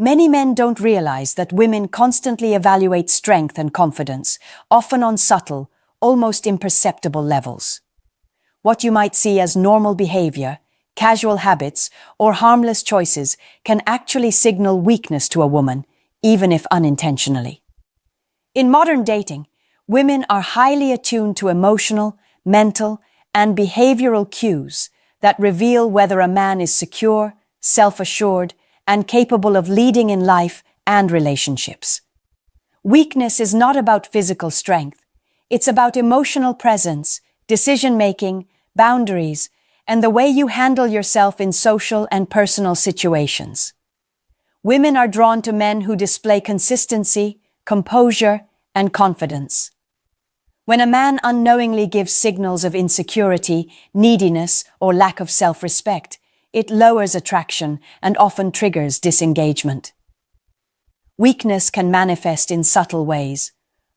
Many men don't realize that women constantly evaluate strength and confidence, often on subtle, almost imperceptible levels. What you might see as normal behavior, casual habits, or harmless choices can actually signal weakness to a woman, even if unintentionally. In modern dating, women are highly attuned to emotional, mental, and behavioral cues that reveal whether a man is secure, self-assured, and capable of leading in life and relationships. Weakness is not about physical strength. It's about emotional presence, decision-making, boundaries, and the way you handle yourself in social and personal situations. Women are drawn to men who display consistency, composure, and confidence. When a man unknowingly gives signals of insecurity, neediness, or lack of self-respect, it lowers attraction and often triggers disengagement. Weakness can manifest in subtle ways: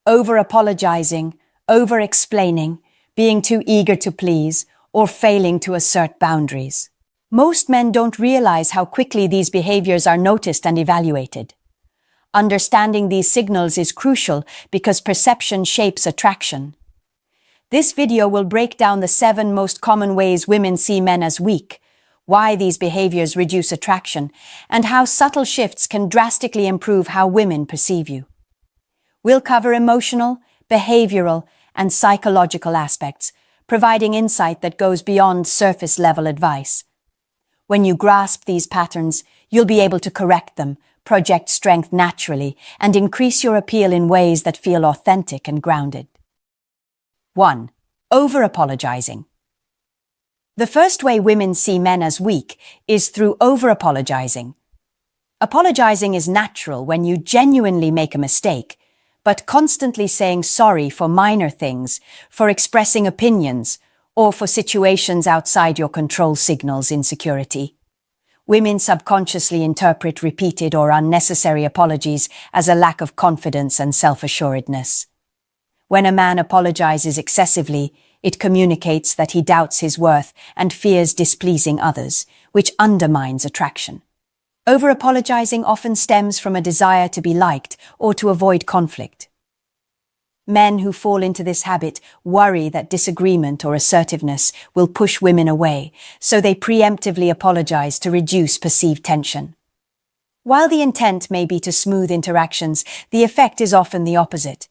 over-apologizing, over-explaining, being too eager to please, or failing to assert boundaries. Most men don't realize how quickly these behaviors are noticed and evaluated. Understanding these signals is crucial because perception shapes attraction. This video will break down the 7 most common ways women see men as weak, why these behaviors reduce attraction, and how subtle shifts can drastically improve how women perceive you. We'll cover emotional, behavioral, and psychological aspects, providing insight that goes beyond surface-level advice. When you grasp these patterns, you'll be able to correct them, project strength naturally, and increase your appeal in ways that feel authentic and grounded. 1. Over-apologizing. The first way women see men as weak is through over-apologizing. Apologizing is natural when you genuinely make a mistake, but constantly saying sorry for minor things, for expressing opinions, or for situations outside your control signals insecurity. Women subconsciously interpret repeated or unnecessary apologies as a lack of confidence and self-assuredness. When a man apologizes excessively, it communicates that he doubts his worth and fears displeasing others, which undermines attraction. Over-apologizing often stems from a desire to be liked or to avoid conflict. Men who fall into this habit worry that disagreement or assertiveness will push women away, so they preemptively apologize to reduce perceived tension. While the intent may be to smooth interactions, the effect is often the opposite.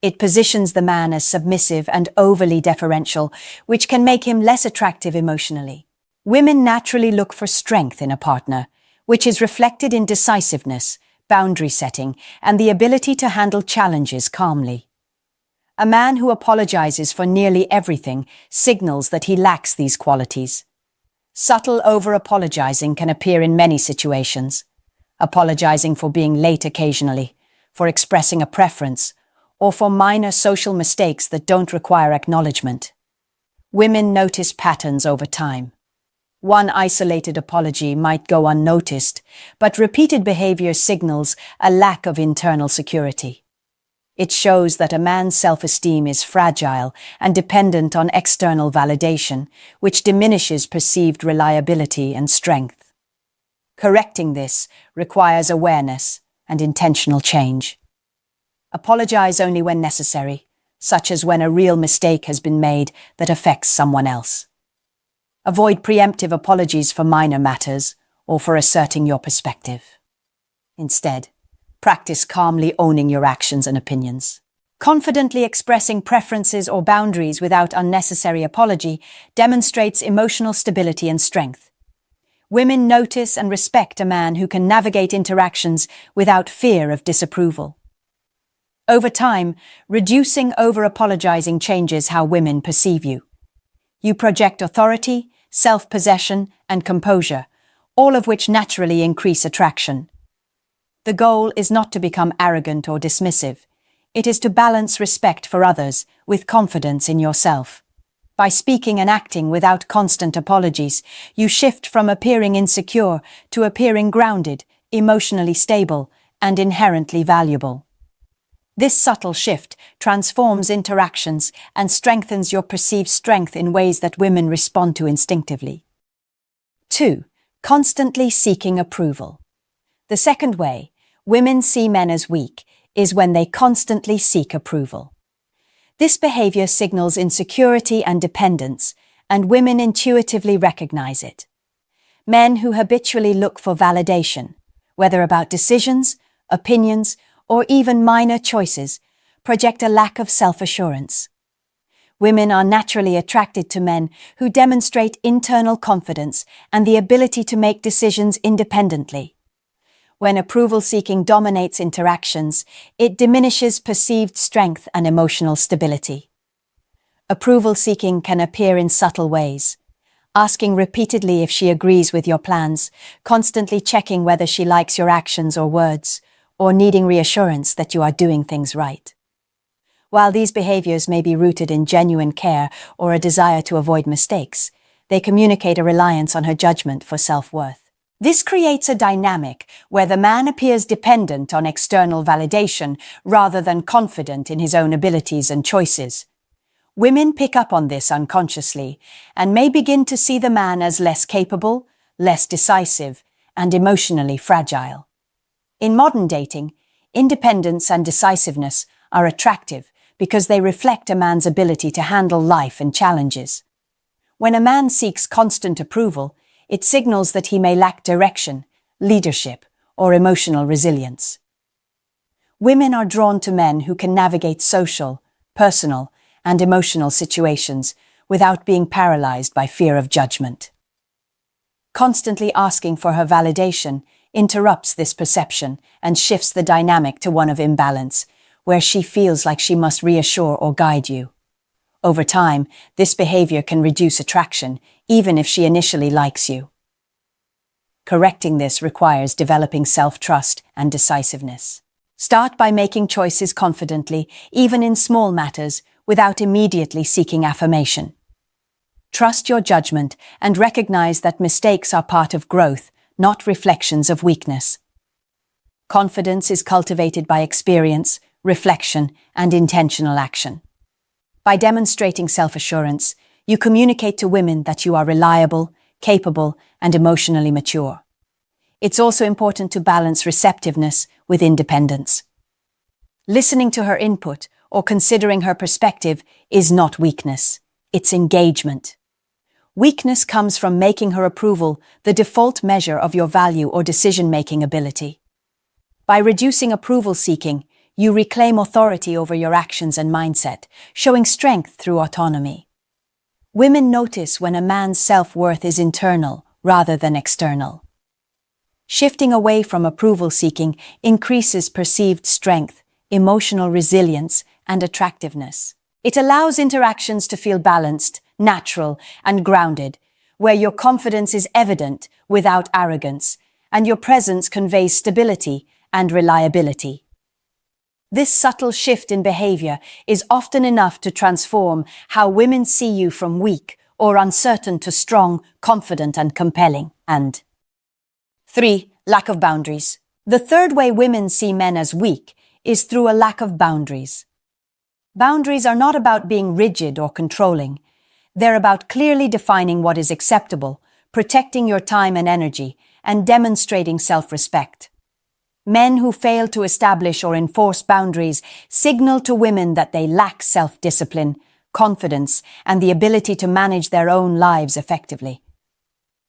It positions the man as submissive and overly deferential, which can make him less attractive emotionally. Women naturally look for strength in a partner, which is reflected in decisiveness, boundary setting, and the ability to handle challenges calmly. A man who apologizes for nearly everything signals that he lacks these qualities. Subtle over-apologizing can appear in many situations. Apologizing for being late occasionally, for expressing a preference, or for minor social mistakes that don't require acknowledgement. Women notice patterns over time. One isolated apology might go unnoticed, but repeated behavior signals a lack of internal security. It shows that a man's self-esteem is fragile and dependent on external validation, which diminishes perceived reliability and strength. Correcting this requires awareness and intentional change. Apologize only when necessary, such as when a real mistake has been made that affects someone else. Avoid preemptive apologies for minor matters or for asserting your perspective. Instead, practice calmly owning your actions and opinions. Confidently expressing preferences or boundaries without unnecessary apology demonstrates emotional stability and strength. Women notice and respect a man who can navigate interactions without fear of disapproval. Over time, reducing over-apologizing changes how women perceive you. You project authority, self-possession, and composure, all of which naturally increase attraction. The goal is not to become arrogant or dismissive. It is to balance respect for others with confidence in yourself. By speaking and acting without constant apologies, you shift from appearing insecure to appearing grounded, emotionally stable, and inherently valuable. This subtle shift transforms interactions and strengthens your perceived strength in ways that women respond to instinctively. 2. Constantly seeking approval. The second way women see men as weak is when they constantly seek approval. This behavior signals insecurity and dependence, and women intuitively recognize it. Men who habitually look for validation, whether about decisions, opinions, or even minor choices, project a lack of self-assurance. Women are naturally attracted to men who demonstrate internal confidence and the ability to make decisions independently. When approval-seeking dominates interactions, it diminishes perceived strength and emotional stability. Approval-seeking can appear in subtle ways. Asking repeatedly if she agrees with your plans, constantly checking whether she likes your actions or words, or needing reassurance that you are doing things right. While these behaviors may be rooted in genuine care or a desire to avoid mistakes, they communicate a reliance on her judgment for self-worth. This creates a dynamic where the man appears dependent on external validation rather than confident in his own abilities and choices. Women pick up on this unconsciously and may begin to see the man as less capable, less decisive, and emotionally fragile. In modern dating, independence and decisiveness are attractive because they reflect a man's ability to handle life and challenges. When a man seeks constant approval, it signals that he may lack direction, leadership, or emotional resilience. Women are drawn to men who can navigate social, personal, and emotional situations without being paralyzed by fear of judgment. Constantly asking for her validation interrupts this perception and shifts the dynamic to one of imbalance, where she feels like she must reassure or guide you. Over time, this behavior can reduce attraction, even if she initially likes you. Correcting this requires developing self-trust and decisiveness. Start by making choices confidently, even in small matters, without immediately seeking affirmation. Trust your judgment and recognize that mistakes are part of growth, not reflections of weakness. Confidence is cultivated by experience, reflection, and intentional action. By demonstrating self-assurance, you communicate to women that you are reliable, capable, and emotionally mature. It's also important to balance receptiveness with independence. Listening to her input or considering her perspective is not weakness, it's engagement. Weakness comes from making her approval the default measure of your value or decision-making ability. By reducing approval-seeking, you reclaim authority over your actions and mindset, showing strength through autonomy. Women notice when a man's self-worth is internal rather than external. Shifting away from approval-seeking increases perceived strength, emotional resilience, and attractiveness. It allows interactions to feel balanced, natural, and grounded, where your confidence is evident without arrogance, and your presence conveys stability and reliability. This subtle shift in behavior is often enough to transform how women see you from weak or uncertain to strong, confident, and compelling. And 3. Lack of boundaries. The third way women see men as weak is through a lack of boundaries. Boundaries are not about being rigid or controlling. They're about clearly defining what is acceptable, protecting your time and energy, and demonstrating self-respect. Men who fail to establish or enforce boundaries signal to women that they lack self-discipline, confidence, and the ability to manage their own lives effectively.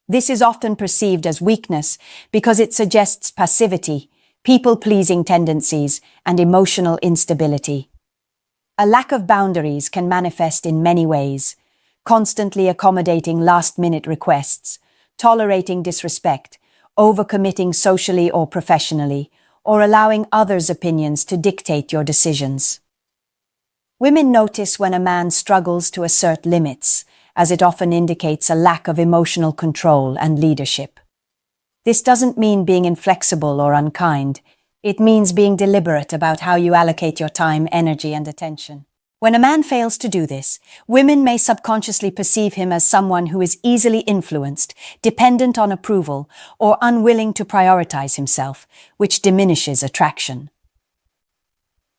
This is often perceived as weakness because it suggests passivity, people-pleasing tendencies, and emotional instability. A lack of boundaries can manifest in many ways: constantly accommodating last-minute requests, tolerating disrespect, overcommitting socially or professionally, or allowing others' opinions to dictate your decisions. Women notice when a man struggles to assert limits, as it often indicates a lack of emotional control and leadership. This doesn't mean being inflexible or unkind. It means being deliberate about how you allocate your time, energy, and attention. When a man fails to do this, women may subconsciously perceive him as someone who is easily influenced, dependent on approval, or unwilling to prioritize himself, which diminishes attraction.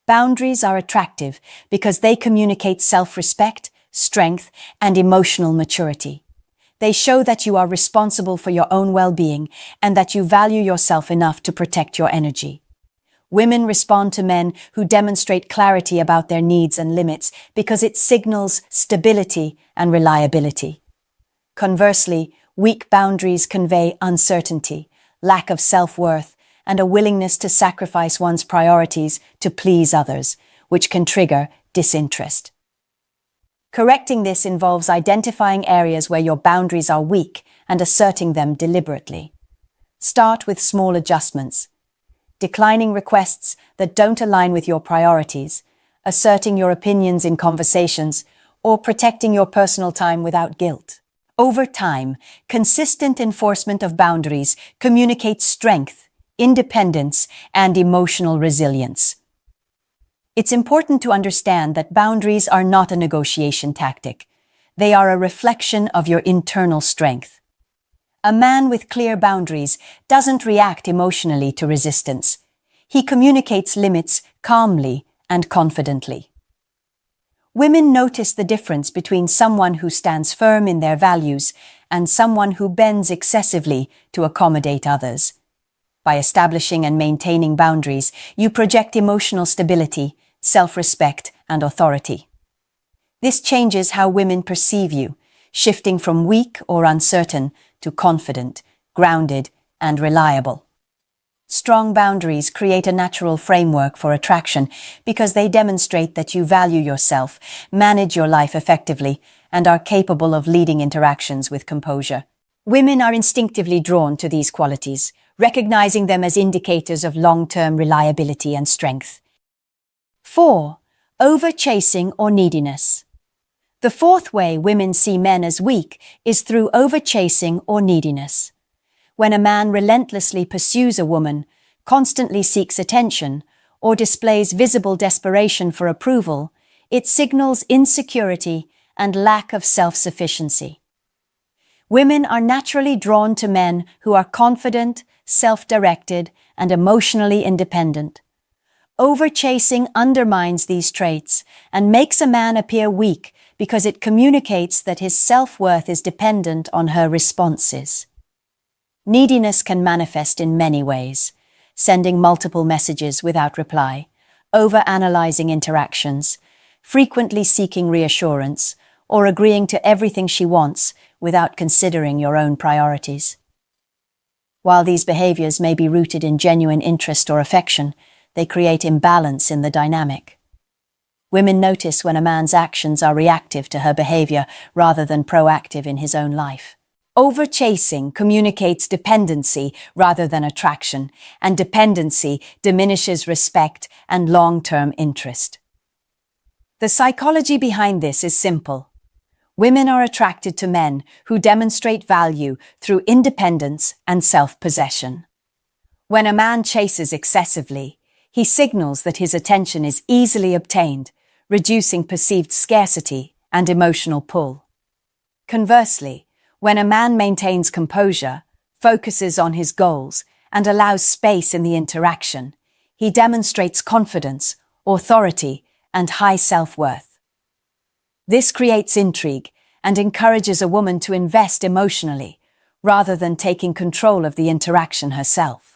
Boundaries are attractive because they communicate self-respect, strength, and emotional maturity. They show that you are responsible for your own well-being and that you value yourself enough to protect your energy. Women respond to men who demonstrate clarity about their needs and limits because it signals stability and reliability. Conversely, weak boundaries convey uncertainty, lack of self-worth, and a willingness to sacrifice one's priorities to please others, which can trigger disinterest. Correcting this involves identifying areas where your boundaries are weak and asserting them deliberately. Start with small adjustments, declining requests that don't align with your priorities, asserting your opinions in conversations, or protecting your personal time without guilt. Over time, consistent enforcement of boundaries communicates strength, independence, and emotional resilience. It's important to understand that boundaries are not a negotiation tactic. They are a reflection of your internal strength. A man with clear boundaries doesn't react emotionally to resistance. He communicates limits calmly and confidently. Women notice the difference between someone who stands firm in their values and someone who bends excessively to accommodate others. By establishing and maintaining boundaries, you project emotional stability, self-respect, and authority. This changes how women perceive you, shifting from weak or uncertain to confident, grounded, and reliable. Strong boundaries create a natural framework for attraction because they demonstrate that you value yourself, manage your life effectively, and are capable of leading interactions with composure. Women are instinctively drawn to these qualities, recognizing them as indicators of long-term reliability and strength. 4. Over-chasing or neediness. The fourth way women see men as weak is through over-chasing or neediness. When a man relentlessly pursues a woman, constantly seeks attention, or displays visible desperation for approval, it signals insecurity and lack of self-sufficiency. Women are naturally drawn to men who are confident, self-directed, and emotionally independent. Over-chasing undermines these traits and makes a man appear weak because it communicates that his self-worth is dependent on her responses. Neediness can manifest in many ways: sending multiple messages without reply, over-analyzing interactions, frequently seeking reassurance, or agreeing to everything she wants without considering your own priorities. While these behaviors may be rooted in genuine interest or affection, they create imbalance in the dynamic. Women notice when a man's actions are reactive to her behavior rather than proactive in his own life. Over-chasing communicates dependency rather than attraction, and dependency diminishes respect and long-term interest. The psychology behind this is simple. Women are attracted to men who demonstrate value through independence and self-possession. When a man chases excessively, he signals that his attention is easily obtained, reducing perceived scarcity and emotional pull. Conversely, when a man maintains composure, focuses on his goals, and allows space in the interaction, he demonstrates confidence, authority, and high self-worth. This creates intrigue and encourages a woman to invest emotionally, rather than taking control of the interaction herself.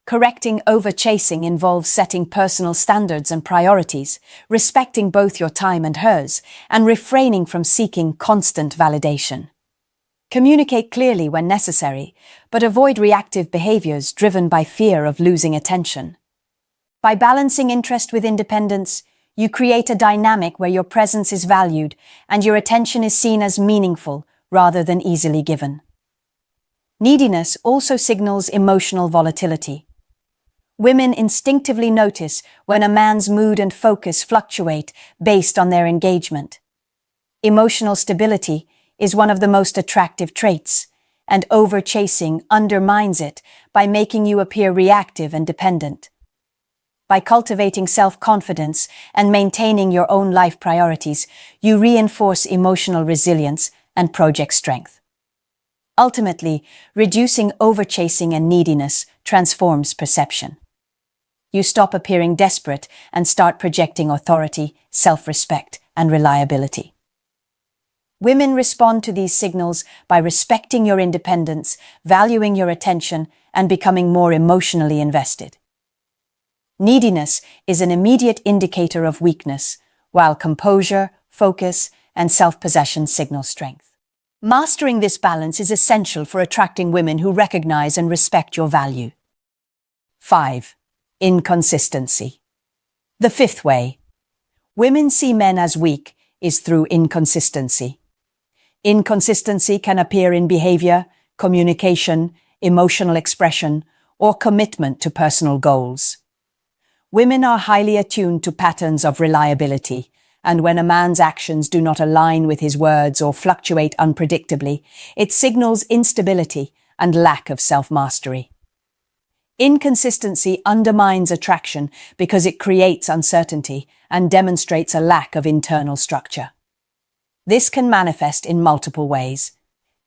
Correcting over-chasing involves setting personal standards and priorities, respecting both your time and hers, and refraining from seeking constant validation. Communicate clearly when necessary, but avoid reactive behaviors driven by fear of losing attention. By balancing interest with independence, you create a dynamic where your presence is valued and your attention is seen as meaningful rather than easily given. Neediness also signals emotional volatility. Women instinctively notice when a man's mood and focus fluctuate based on their engagement. Emotional stability is one of the most attractive traits, and over-chasing undermines it by making you appear reactive and dependent. By cultivating self-confidence and maintaining your own life priorities, you reinforce emotional resilience and project strength. Ultimately, reducing over-chasing and neediness transforms perception. You stop appearing desperate and start projecting authority, self-respect, and reliability. Women respond to these signals by respecting your independence, valuing your attention, and becoming more emotionally invested. Neediness is an immediate indicator of weakness, while composure, focus, and self-possession signal strength. Mastering this balance is essential for attracting women who recognize and respect your value. 5. Inconsistency. The fifth way women see men as weak is through inconsistency. Inconsistency can appear in behavior, communication, emotional expression, or commitment to personal goals. Women are highly attuned to patterns of reliability, and when a man's actions do not align with his words or fluctuate unpredictably, it signals instability and lack of self-mastery. Inconsistency undermines attraction because it creates uncertainty and demonstrates a lack of internal structure. This can manifest in multiple ways: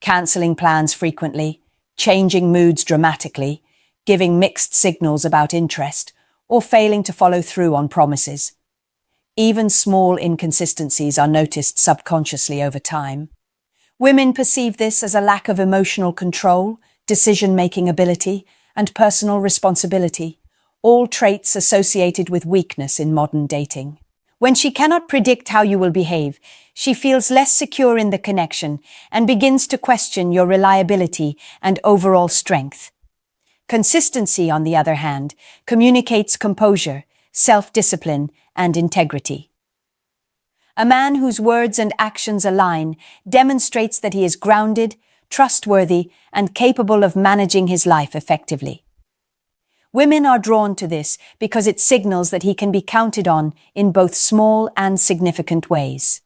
cancelling plans frequently, changing moods dramatically, giving mixed signals about interest, or failing to follow through on promises. Even small inconsistencies are noticed subconsciously over time. Women perceive this as a lack of emotional control, decision-making ability, and personal responsibility, all traits associated with weakness in modern dating. When she cannot predict how you will behave, she feels less secure in the connection and begins to question your reliability and overall strength. Consistency, on the other hand, communicates composure, self-discipline, and integrity. A man whose words and actions align demonstrates that he is grounded, trustworthy, and capable of managing his life effectively. Women are drawn to this because it signals that he can be counted on in both small and significant ways.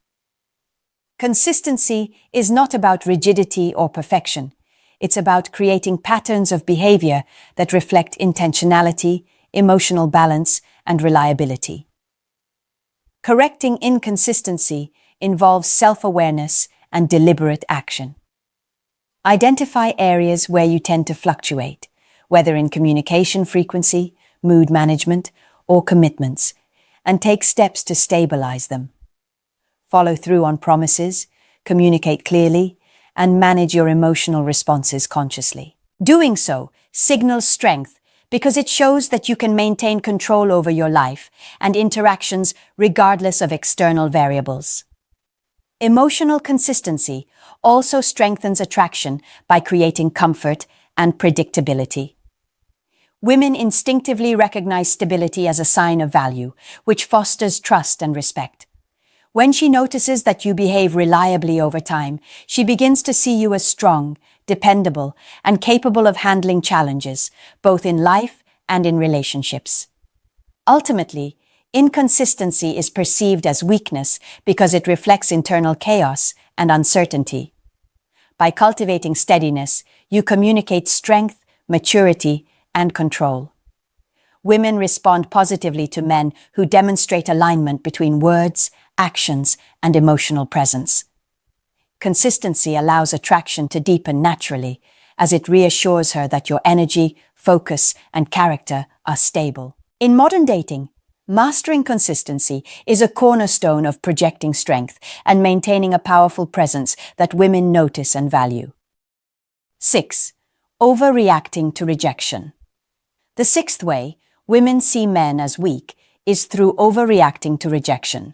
Consistency is not about rigidity or perfection. It's about creating patterns of behavior that reflect intentionality, emotional balance, and reliability. Correcting inconsistency involves self-awareness and deliberate action. Identify areas where you tend to fluctuate, whether in communication frequency, mood management, or commitments, and take steps to stabilize them. Follow through on promises, communicate clearly, and manage your emotional responses consciously. Doing so signals strength because it shows that you can maintain control over your life and interactions regardless of external variables. Emotional consistency also strengthens attraction by creating comfort and predictability. Women instinctively recognize stability as a sign of value, which fosters trust and respect. When she notices that you behave reliably over time, she begins to see you as strong, dependable, and capable of handling challenges, both in life and in relationships. Ultimately, inconsistency is perceived as weakness because it reflects internal chaos and uncertainty. By cultivating steadiness, you communicate strength, maturity, and control. Women respond positively to men who demonstrate alignment between words, actions, and emotional presence. Consistency allows attraction to deepen naturally, as it reassures her that your energy, focus, and character are stable. In modern dating, mastering consistency is a cornerstone of projecting strength and maintaining a powerful presence that women notice and value. 6. Overreacting to rejection. The sixth way women see men as weak is through overreacting to rejection.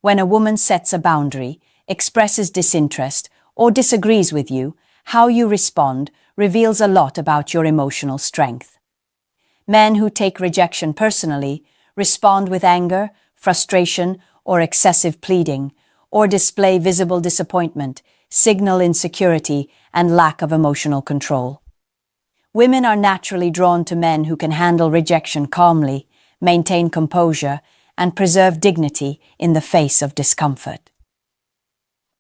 When a woman sets a boundary, expresses disinterest, or disagrees with you, how you respond reveals a lot about your emotional strength. Men who take rejection personally respond with anger, frustration, or excessive pleading, or display visible disappointment, signal insecurity, and lack of emotional control. Women are naturally drawn to men who can handle rejection calmly, maintain composure, and preserve dignity in the face of discomfort.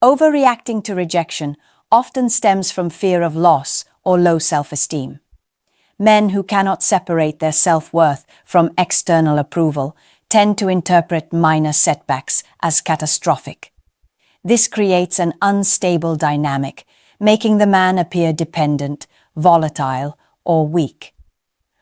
Overreacting to rejection often stems from fear of loss or low self-esteem. Men who cannot separate their self-worth from external approval tend to interpret minor setbacks as catastrophic. This creates an unstable dynamic, making the man appear dependent, volatile, or weak.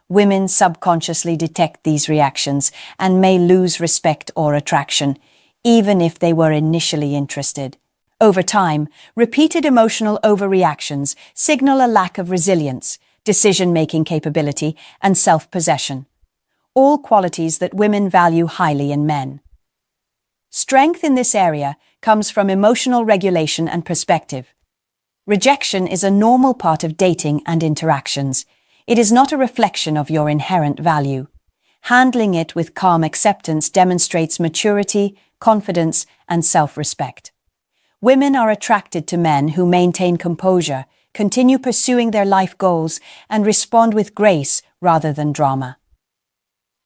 Women subconsciously detect these reactions and may lose respect or attraction, even if they were initially interested. Over time, repeated emotional overreactions signal a lack of resilience, decision-making capability, and self-possession, all qualities that women value highly in men. Strength in this area comes from emotional regulation and perspective. Rejection is a normal part of dating and interactions. It is not a reflection of your inherent value. Handling it with calm acceptance demonstrates maturity, confidence, and self-respect. Women are attracted to men who maintain composure, continue pursuing their life goals, and respond with grace rather than drama.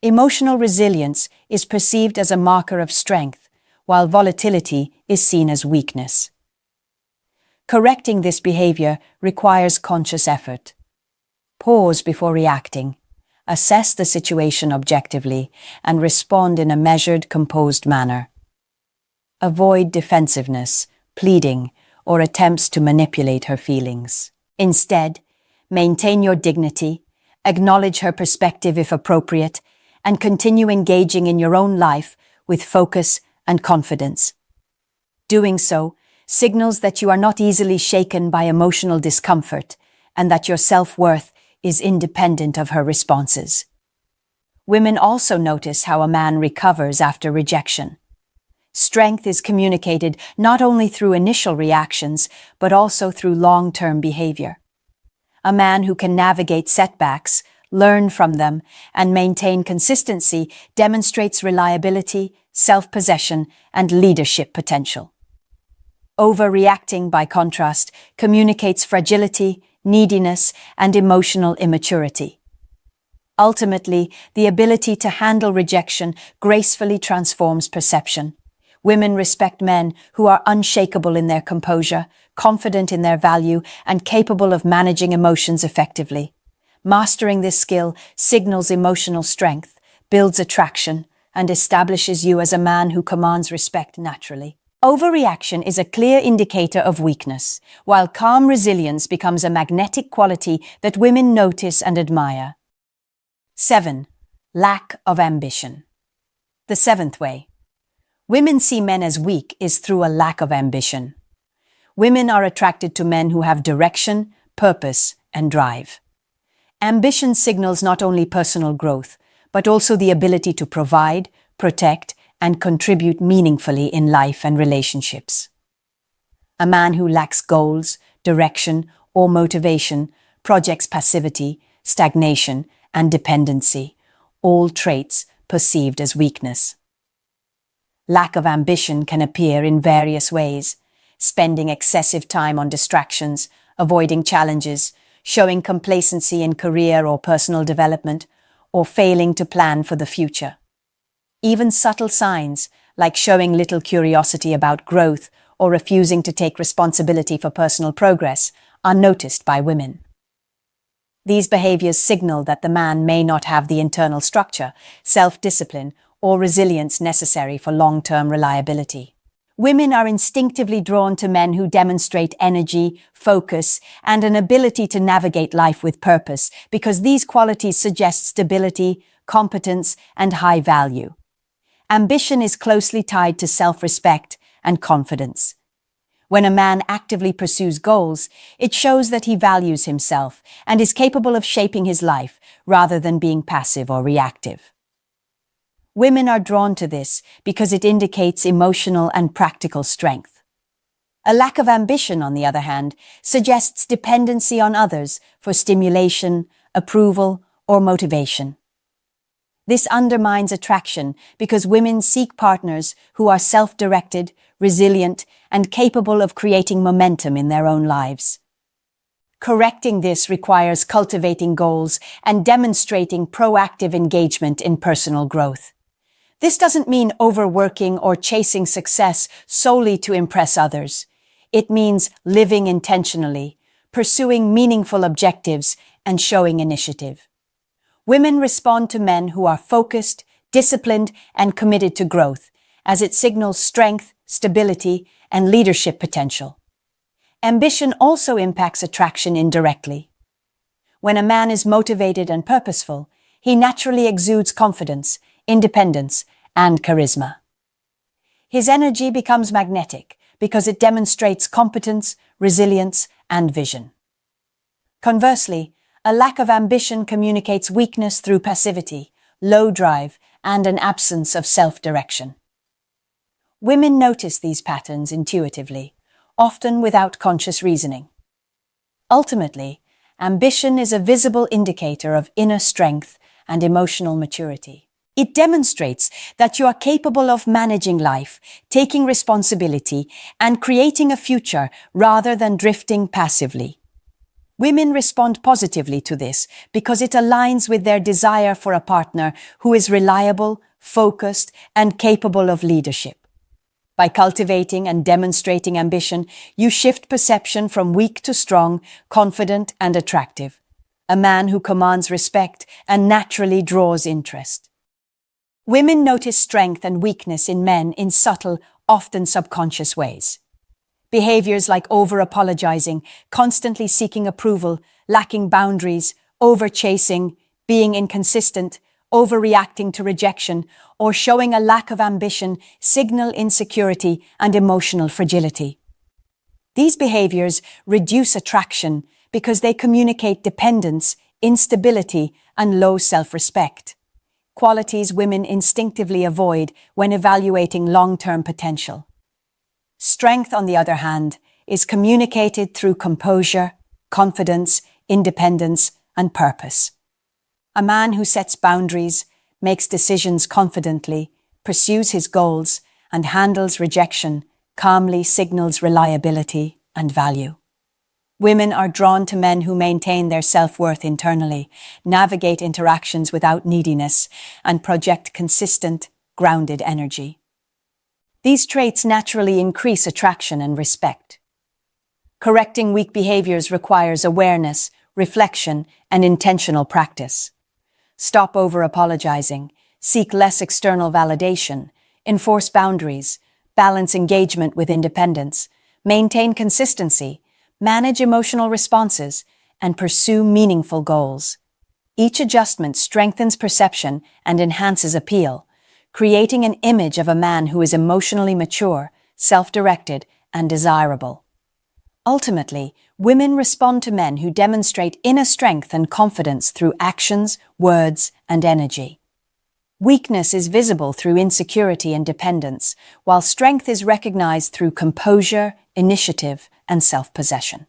Emotional resilience is perceived as a marker of strength, while volatility is seen as weakness. Correcting this behavior requires conscious effort. Pause before reacting, assess the situation objectively, and respond in a measured, composed manner. Avoid defensiveness, pleading, or attempts to manipulate her feelings. Instead, maintain your dignity, acknowledge her perspective if appropriate, and continue engaging in your own life with focus and confidence. Doing so signals that you are not easily shaken by emotional discomfort and that your self-worth is independent of her responses. Women also notice how a man recovers after rejection. Strength is communicated not only through initial reactions, but also through long-term behavior. A man who can navigate setbacks, learn from them, and maintain consistency demonstrates reliability, self-possession, and leadership potential. Overreacting, by contrast, communicates fragility, neediness, and emotional immaturity. Ultimately, the ability to handle rejection gracefully transforms perception. Women respect men who are unshakable in their composure, confident in their value, and capable of managing emotions effectively. Mastering this skill signals emotional strength, builds attraction, and establishes you as a man who commands respect naturally. Overreaction is a clear indicator of weakness, while calm resilience becomes a magnetic quality that women notice and admire. 7. Lack of ambition. The seventh way women see men as weak is through a lack of ambition. Women are attracted to men who have direction, purpose, and drive. Ambition signals not only personal growth, but also the ability to provide, protect, and contribute meaningfully in life and relationships. A man who lacks goals, direction, or motivation projects passivity, stagnation, and dependency, all traits perceived as weakness. Lack of ambition can appear in various ways: spending excessive time on distractions, avoiding challenges, showing complacency in career or personal development, or failing to plan for the future. Even subtle signs, like showing little curiosity about growth or refusing to take responsibility for personal progress, are noticed by women. These behaviors signal that the man may not have the internal structure, self-discipline, or resilience necessary for long-term reliability. Women are instinctively drawn to men who demonstrate energy, focus, and an ability to navigate life with purpose, because these qualities suggest stability, competence, and high value. Ambition is closely tied to self-respect and confidence. When a man actively pursues goals, it shows that he values himself and is capable of shaping his life rather than being passive or reactive. Women are drawn to this because it indicates emotional and practical strength. A lack of ambition, on the other hand, suggests dependency on others for stimulation, approval, or motivation. This undermines attraction because women seek partners who are self-directed, resilient, and capable of creating momentum in their own lives. Correcting this requires cultivating goals and demonstrating proactive engagement in personal growth. This doesn't mean overworking or chasing success solely to impress others. It means living intentionally, pursuing meaningful objectives, and showing initiative. Women respond to men who are focused, disciplined, and committed to growth, as it signals strength, stability, and leadership potential. Ambition also impacts attraction indirectly. When a man is motivated and purposeful, he naturally exudes confidence, independence, and charisma. His energy becomes magnetic, because it demonstrates competence, resilience, and vision. Conversely, a lack of ambition communicates weakness through passivity, low drive, and an absence of self-direction. Women notice these patterns intuitively, often without conscious reasoning. Ultimately, ambition is a visible indicator of inner strength and emotional maturity. It demonstrates that you are capable of managing life, taking responsibility, and creating a future rather than drifting passively. Women respond positively to this because it aligns with their desire for a partner who is reliable, focused, and capable of leadership. By cultivating and demonstrating ambition, you shift perception from weak to strong, confident, and attractive. A man who commands respect and naturally draws interest. Women notice strength and weakness in men in subtle, often subconscious ways. Behaviors like over-apologizing, constantly seeking approval, lacking boundaries, over-chasing, being inconsistent, overreacting to rejection, or showing a lack of ambition signal insecurity and emotional fragility. These behaviors reduce attraction because they communicate dependence, instability, and low self-respect, qualities women instinctively avoid when evaluating long-term potential. Strength, on the other hand, is communicated through composure, confidence, independence, and purpose. A man who sets boundaries, makes decisions confidently, pursues his goals, and handles rejection calmly signals reliability and value. Women are drawn to men who maintain their self-worth internally, navigate interactions without neediness, and project consistent, grounded energy. These traits naturally increase attraction and respect. Correcting weak behaviors requires awareness, reflection, and intentional practice. Stop over-apologizing, seek less external validation, enforce boundaries, balance engagement with independence, maintain consistency, manage emotional responses, and pursue meaningful goals. Each adjustment strengthens perception and enhances appeal, creating an image of a man who is emotionally mature, self-directed, and desirable. Ultimately, women respond to men who demonstrate inner strength and confidence through actions, words, and energy. Weakness is visible through insecurity and dependence, while strength is recognized through composure, initiative, and self-possession.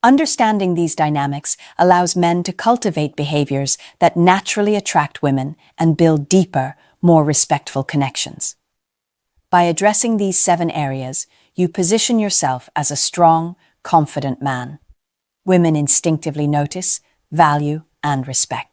Understanding these dynamics allows men to cultivate behaviors that naturally attract women and build deeper, more respectful connections. By addressing these 7 areas, you position yourself as a strong, confident man. Women instinctively notice, value, and respect.